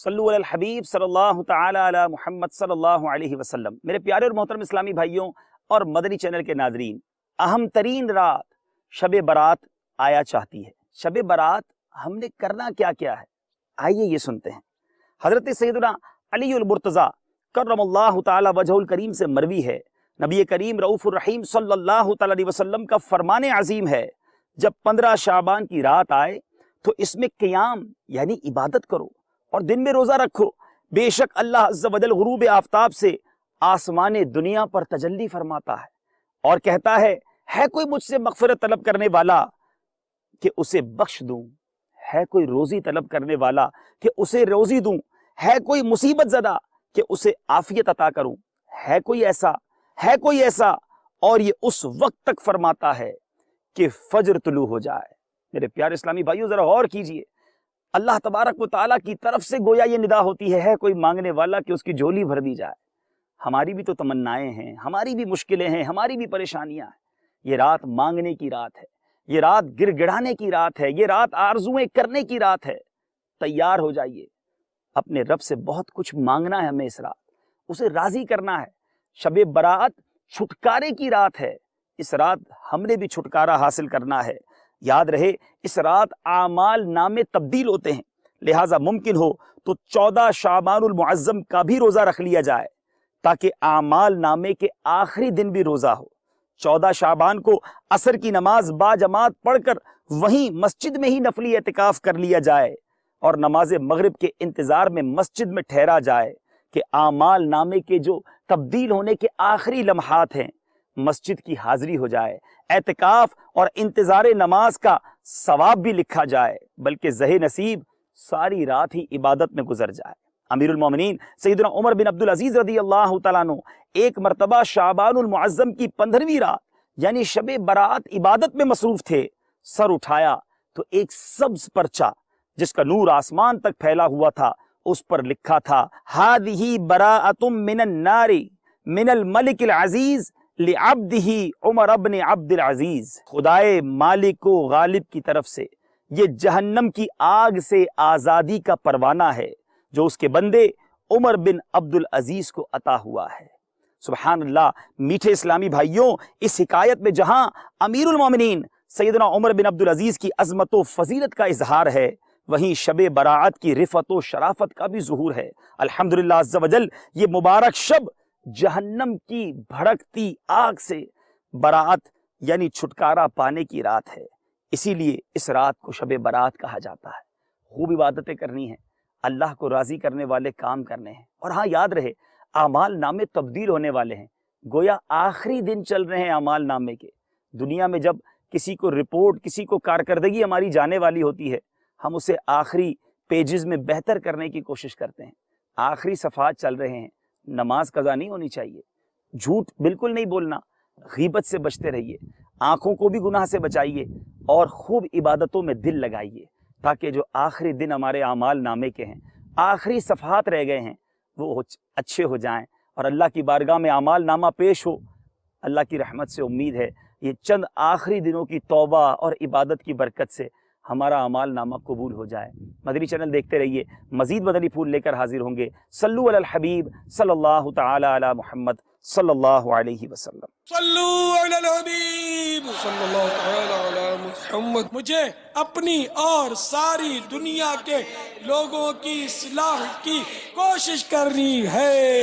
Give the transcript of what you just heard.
صلو علی الحبیب صلی اللہ تعالی علی محمد صلی اللہ علیہ وسلم۔ میرے پیارے اور محترم اسلامی بھائیوں اور مدنی چینل کے ناظرین، اہم ترین رات شب برات آیا چاہتی ہے۔ شب برات ہم نے کرنا کیا کیا ہے، آئیے یہ سنتے ہیں۔ حضرت سیدنا علی المرتضیٰ کرم اللہ تعالی وجہ الکریم سے مروی ہے، نبی کریم رؤوف الرحیم صلی اللہ تعالی علیہ وسلم کا فرمان عظیم ہے، جب 15 شعبان کی رات آئے تو اس میں قیام یعنی عبادت کرو اور دن میں روزہ رکھو، بے شک اللہ عز و جل غروب آفتاب سے آسمان دنیا پر تجلی فرماتا ہے اور کہتا ہے کوئی مجھ سے مغفرت طلب کرنے والا کہ اسے بخش دوں، ہے کوئی روزی طلب کرنے والا کہ اسے روزی دوں، ہے کوئی مصیبت زدہ کہ اسے عافیت عطا کروں، ہے کوئی ایسا اور یہ اس وقت تک فرماتا ہے کہ فجر طلوع ہو جائے۔ میرے پیارے اسلامی بھائیوں ذرا غور کیجئے، اللہ تبارک و تعالیٰ کی طرف سے گویا یہ ندا ہوتی ہے کوئی مانگنے والا کہ اس کی جھولی بھر دی جائے۔ ہماری بھی تو تمنائیں ہیں، ہماری بھی مشکلیں ہیں، ہماری بھی پریشانیاں ہیں۔ یہ رات مانگنے کی رات ہے، یہ رات گر گڑانے کی رات ہے، یہ رات آرزویں کرنے کی رات ہے۔ تیار ہو جائیے، اپنے رب سے بہت کچھ مانگنا ہے ہمیں، اس رات اسے راضی کرنا ہے۔ شب برات چھٹکارے کی رات ہے، اس رات ہم نے بھی چھٹکارا حاصل کرنا ہے۔ یاد رہے اس رات اعمال نامے تبدیل ہوتے ہیں، لہٰذا ممکن ہو تو 14 شعبان المعظم کا بھی روزہ رکھ لیا جائے تاکہ اعمال نامے کے آخری دن بھی روزہ ہو۔ 14 شعبان کو عصر کی نماز با جماعت پڑھ کر وہیں مسجد میں ہی نفلی اعتکاف کر لیا جائے اور نماز مغرب کے انتظار میں مسجد میں ٹھہرا جائے کہ اعمال نامے کے جو تبدیل ہونے کے آخری لمحات ہیں مسجد کی حاضری ہو جائے، اعتکاف اور انتظار نماز کا ثواب بھی لکھا جائے، بلکہ زہ نصیب ساری رات ہی عبادت میں گزر جائے۔ امیر المومنین سیدنا عمر بن عبدالعزیز رضی اللہ تعالیٰ عنہ ایک مرتبہ شعبان المعظم کی 15ویں رات یعنی شب برات عبادت میں مصروف تھے، سر اٹھایا تو ایک سبز پرچہ جس کا نور آسمان تک پھیلا ہوا تھا، اس پر لکھا تھا ہذہ براءۃ من النار من الملک العزیز لعبدہ عمر بن عبد العزیز۔ خدائے مالک و غالب کی طرف سے یہ جہنم کی آگ سے آزادی کا پروانہ ہے جو اس کے بندے عمر بن عبد العزیز کو عطا ہوا ہے۔ سبحان اللہ۔ میٹھے اسلامی بھائیوں، اس حکایت میں جہاں امیر المومنین سیدنا عمر بن عبد العزیز کی عظمت و فضیلت کا اظہار ہے، وہیں شب براعت کی رفعت و شرافت کا بھی ظہور ہے۔ الحمدللہ عز و جل یہ مبارک شب جہنم کی بھڑکتی آگ سے براعت یعنی چھٹکارا پانے کی رات ہے، اسی لیے اس رات کو شب برات کہا جاتا ہے۔ خوب عبادتیں کرنی ہیں، اللہ کو راضی کرنے والے کام کرنے ہیں، اور ہاں یاد رہے اعمال نامے تبدیل ہونے والے ہیں، گویا آخری دن چل رہے ہیں اعمال نامے کے۔ دنیا میں جب کسی کو رپورٹ، کسی کو کارکردگی ہماری جانے والی ہوتی ہے، ہم اسے آخری پیجز میں بہتر کرنے کی کوشش کرتے ہیں۔ آخری صفحات چل رہے ہیں، نماز قضا نہیں ہونی چاہیے، جھوٹ بالکل نہیں بولنا، غیبت سے بچتے رہیے، آنکھوں کو بھی گناہ سے بچائیے اور خوب عبادتوں میں دل لگائیے تاکہ جو آخری دن ہمارے اعمال نامے کے ہیں، آخری صفحات رہ گئے ہیں، وہ اچھے ہو جائیں اور اللہ کی بارگاہ میں اعمال نامہ پیش ہو۔ اللہ کی رحمت سے امید ہے یہ چند آخری دنوں کی توبہ اور عبادت کی برکت سے ہمارا اعمال نامہ قبول ہو جائے۔ مدنی چینل دیکھتے رہیے، مزید مدنی پھول لے کر حاضر ہوں گے۔ صلو علی الحبیب صلی اللہ تعالی علی محمد صلی اللہ علیہ وسلم۔ صلو علی الحبیب صلی اللہ تعالی علی محمد۔ مجھے اپنی اور ساری دنیا کے لوگوں کی اصلاح کی کوشش کرنی ہے۔